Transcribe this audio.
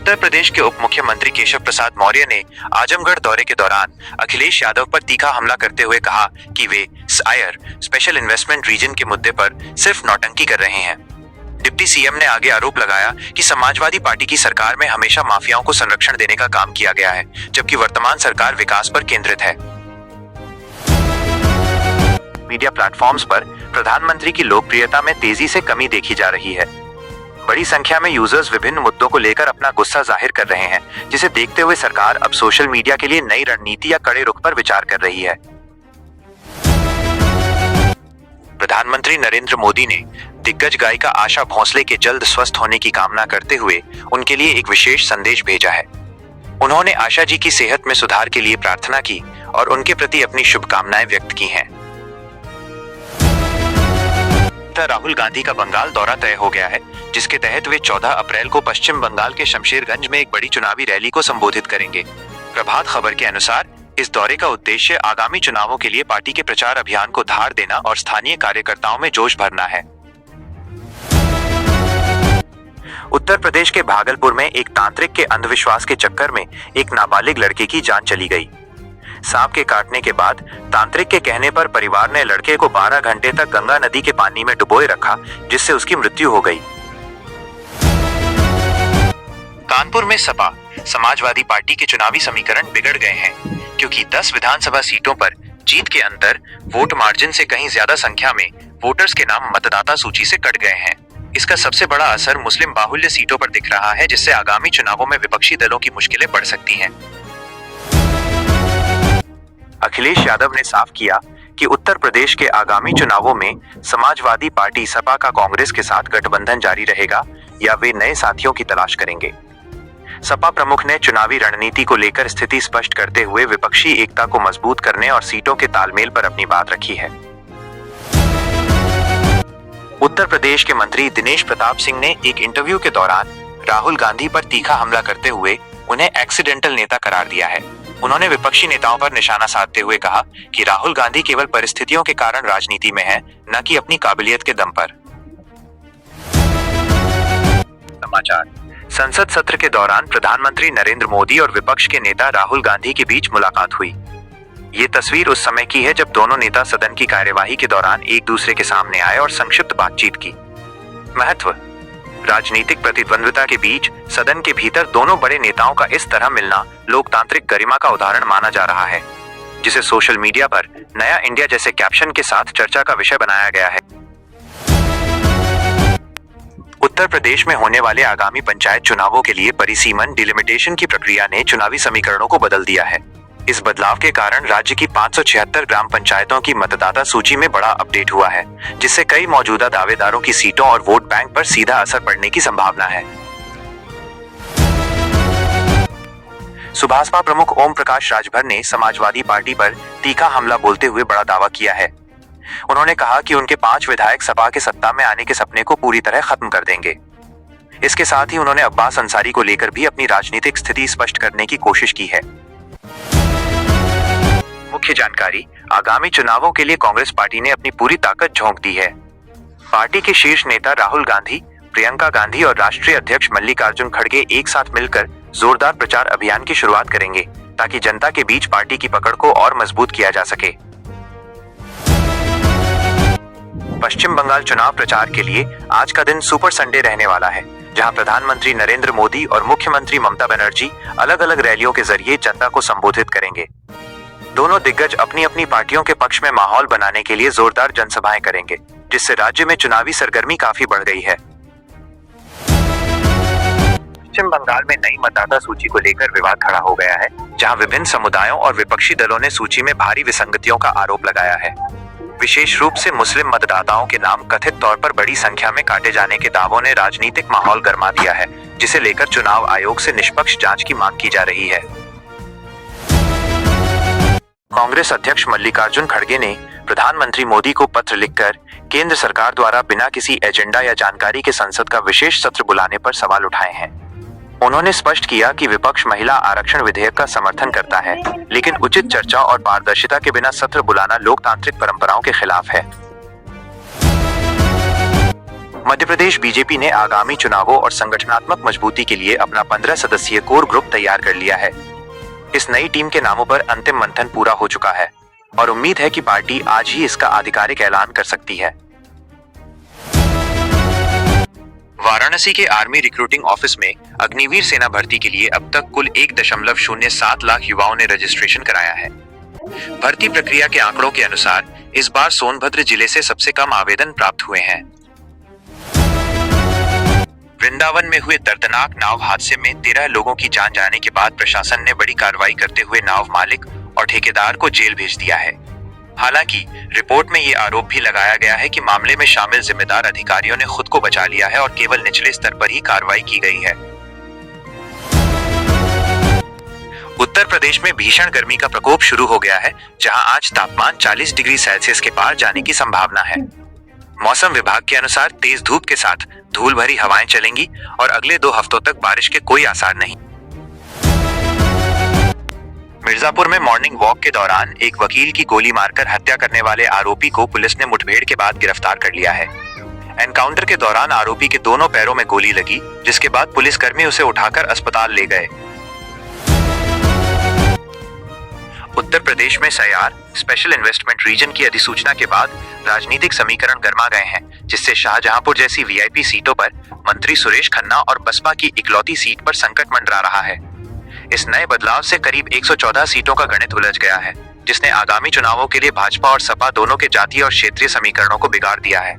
उत्तर प्रदेश के उप मुख्यमंत्री केशव प्रसाद मौर्य ने आजमगढ़ दौरे के दौरान अखिलेश यादव पर तीखा हमला करते हुए कहा कि वे सायर स्पेशल इन्वेस्टमेंट रीजन के मुद्दे पर सिर्फ नौटंकी कर रहे हैं। डिप्टी सीएम ने आगे आरोप लगाया कि समाजवादी पार्टी की सरकार में हमेशा माफियाओं को संरक्षण देने का काम किया गया है, जबकि वर्तमान सरकार विकास पर केंद्रित है। मीडिया प्लेटफॉर्म्स पर प्रधानमंत्री की लोकप्रियता में तेजी से कमी देखी जा रही है। बड़ी संख्या में यूजर्स विभिन्न मुद्दों को लेकर अपना गुस्सा जाहिर कर रहे हैं, जिसे देखते हुए सरकार अब सोशल मीडिया के लिए नई रणनीति या कड़े रुख पर विचार कर रही है। प्रधानमंत्री नरेंद्र मोदी ने दिग्गज गायिका आशा भोसले के जल्द स्वस्थ होने की कामना करते हुए उनके लिए एक विशेष संदेश भेजा है। उन्होंने आशा जी की सेहत में सुधार के लिए प्रार्थना की और उनके प्रति अपनी शुभकामनाएं व्यक्त की हैं। राहुल गांधी का बंगाल दौरा तय हो गया है, जिसके तहत वे 14 अप्रैल को पश्चिम बंगाल के शमशेरगंज में एक बड़ी चुनावी रैली को संबोधित करेंगे। प्रभात खबर के अनुसार इस दौरे का उद्देश्य आगामी चुनावों के लिए पार्टी के प्रचार अभियान को धार देना और स्थानीय कार्यकर्ताओं में जोश भरना है। उत्तर प्रदेश के भागलपुर में एक तांत्रिक के अंधविश्वास के चक्कर में एक नाबालिग लड़के की जान चली गई। सांप के काटने के बाद तांत्रिक के कहने पर परिवार ने लड़के को 12 घंटे तक गंगा नदी के पानी में डुबोए रखा, जिससे उसकी मृत्यु हो गई। कानपुर में सपा समाजवादी पार्टी के चुनावी समीकरण बिगड़ गए हैं, क्योंकि 10 विधानसभा सीटों पर जीत के अंतर वोट मार्जिन से कहीं ज्यादा संख्या में वोटर्स के नाम मतदाता सूची से कट गए हैं। इसका सबसे बड़ा असर मुस्लिम बाहुल्य सीटों पर दिख रहा है, जिससे आगामी चुनावों में विपक्षी दलों की मुश्किलें बढ़ सकती हैं। अखिलेश यादव ने साफ किया कि उत्तर प्रदेश के आगामी चुनावों में समाजवादी पार्टी सपा का कांग्रेस के साथ गठबंधन जारी रहेगा या वे नए साथियों की तलाश करेंगे। सपा प्रमुख ने चुनावी रणनीति को लेकर स्थिति स्पष्ट करते हुए विपक्षी एकता को मजबूत करने और सीटों के तालमेल पर अपनी बात रखी है। उत्तर प्रदेश के मंत्री दिनेश प्रताप सिंह ने एक इंटरव्यू के दौरान राहुल गांधी पर तीखा हमला करते हुए उन्हें एक्सीडेंटल नेता करार दिया है। उन्होंने विपक्षी नेताओं पर निशाना साधते हुए कहा कि राहुल गांधी केवल परिस्थितियों के कारण राजनीति में है, न कि अपनी काबिलियत के दम पर। समाचार। संसद सत्र के दौरान प्रधानमंत्री नरेंद्र मोदी और विपक्ष के नेता राहुल गांधी के बीच मुलाकात हुई। ये तस्वीर उस समय की है जब दोनों नेता सदन की कार्यवाही के दौरान एक दूसरे के सामने आए और संक्षिप्त बातचीत की। महत्व। राजनीतिक प्रतिद्वंद्विता के बीच सदन के भीतर दोनों बड़े नेताओं का इस तरह मिलना लोकतांत्रिक गरिमा का उदाहरण माना जा रहा है, जिसे सोशल मीडिया पर नया इंडिया जैसे कैप्शन के साथ चर्चा का विषय बनाया गया है। उत्तर प्रदेश में होने वाले आगामी पंचायत चुनावों के लिए परिसीमन डिलिमिटेशन की प्रक्रिया ने चुनावी समीकरणों को बदल दिया है। इस बदलाव के कारण राज्य की 576 ग्राम पंचायतों की मतदाता सूची में बड़ा अपडेट हुआ है, जिससे कई मौजूदा दावेदारों की सीटों और वोट बैंक पर सीधा असर पड़ने की संभावना है। सुभाषपा प्रमुख ओम प्रकाश राजभर ने समाजवादी पार्टी पर तीखा हमला बोलते हुए बड़ा दावा किया है। उन्होंने कहा कि उनके 5 विधायक सपा के सत्ता में आने के सपने को पूरी तरह खत्म कर देंगे। इसके साथ ही उन्होंने अब्बास अंसारी को लेकर भी अपनी राजनीतिक स्थिति स्पष्ट करने की कोशिश की है। मुख्य जानकारी। आगामी चुनावों के लिए कांग्रेस पार्टी ने अपनी पूरी ताकत झोंक दी है। पार्टी के शीर्ष नेता राहुल गांधी, प्रियंका गांधी और राष्ट्रीय अध्यक्ष मल्लिकार्जुन खड़गे एक साथ मिलकर जोरदार प्रचार अभियान की शुरुआत करेंगे, ताकि जनता के बीच पार्टी की पकड़ को और मजबूत किया जा सके। पश्चिम बंगाल चुनाव प्रचार के लिए आज का दिन सुपर संडे रहने वाला है, जहां प्रधानमंत्री नरेंद्र मोदी और मुख्यमंत्री ममता बनर्जी अलग अलग रैलियों के जरिए जनता को संबोधित करेंगे। दोनों दिग्गज अपनी अपनी पार्टियों के पक्ष में माहौल बनाने के लिए जोरदार जनसभाएं करेंगे, जिससे राज्य में चुनावी सरगर्मी काफी बढ़ गई है। पश्चिम बंगाल में नई मतदाता सूची को लेकर विवाद खड़ा हो गया है, जहां विभिन्न समुदायों और विपक्षी दलों ने सूची में भारी विसंगतियों का आरोप लगाया है। विशेष रूप से मुस्लिम मतदाताओं के नाम कथित तौर पर बड़ी संख्या में काटे जाने के दावों ने राजनीतिक माहौल गर्मा दिया है, जिसे लेकर चुनाव आयोग से निष्पक्ष जांच की मांग की जा रही है। कांग्रेस अध्यक्ष मल्लिकार्जुन खड़गे ने प्रधानमंत्री मोदी को पत्र लिखकर केंद्र सरकार द्वारा बिना किसी एजेंडा या जानकारी के संसद का विशेष सत्र बुलाने पर सवाल उठाए हैं। उन्होंने स्पष्ट किया कि विपक्ष महिला आरक्षण विधेयक का समर्थन करता है, लेकिन उचित चर्चा और पारदर्शिता के बिना सत्र बुलाना लोकतांत्रिक परंपराओं के खिलाफ है। मध्य प्रदेश बीजेपी ने आगामी चुनावों और संगठनात्मक मजबूती के लिए अपना 15 सदस्यीय कोर ग्रुप तैयार कर लिया है। इस नई टीम के नामों पर अंतिम मंथन पूरा हो चुका है और उम्मीद है कि पार्टी आज ही इसका आधिकारिक ऐलान कर सकती है। वाराणसी के आर्मी रिक्रूटिंग ऑफिस में अग्निवीर सेना भर्ती के लिए अब तक कुल 1.07 लाख युवाओं ने रजिस्ट्रेशन कराया है। भर्ती प्रक्रिया के आंकड़ों के अनुसार इस बार सोनभद्र जिले से सबसे कम आवेदन प्राप्त हुए हैं। वृंदावन में हुए दर्दनाक नाव हादसे में 13 लोगों की जान जाने के बाद प्रशासन ने बड़ी कार्रवाई करते हुए नाव मालिक और ठेकेदार को जेल भेज दिया है। हालांकि रिपोर्ट में ये आरोप भी लगाया गया है कि मामले में शामिल जिम्मेदार अधिकारियों ने खुद को बचा लिया है और केवल निचले स्तर पर ही कार्रवाई की गई है। उत्तर प्रदेश में भीषण गर्मी का प्रकोप शुरू हो गया है, जहां आज तापमान 40 डिग्री सेल्सियस के पार जाने की संभावना है। मौसम विभाग के अनुसार तेज धूप के साथ धूल भरी हवाएं चलेंगी और अगले 2 हफ्तों तक बारिश के कोई आसार नहीं। मिर्जापुर में मॉर्निंग वॉक के दौरान एक वकील की गोली मारकर हत्या करने वाले आरोपी को पुलिस ने मुठभेड़ के बाद गिरफ्तार कर लिया है। एनकाउंटर के दौरान आरोपी के दोनों पैरों में गोली लगी, जिसके बाद पुलिसकर्मी उसे उठाकर अस्पताल ले गए। उत्तर प्रदेश में सयार स्पेशल इन्वेस्टमेंट रीजन की अधिसूचना के बाद राजनीतिक समीकरण गर्मा गए हैं, जिससे शाहजहांपुर जैसी वीआईपी सीटों पर मंत्री सुरेश खन्ना और बसपा की इकलौती सीट पर संकट मंडरा रहा है। इस नए बदलाव से करीब 114 सीटों का गणित उलझ गया है, जिसने आगामी चुनावों के लिए भाजपा और सपा दोनों के जातीय और क्षेत्रीय समीकरणों को बिगाड़ दिया है।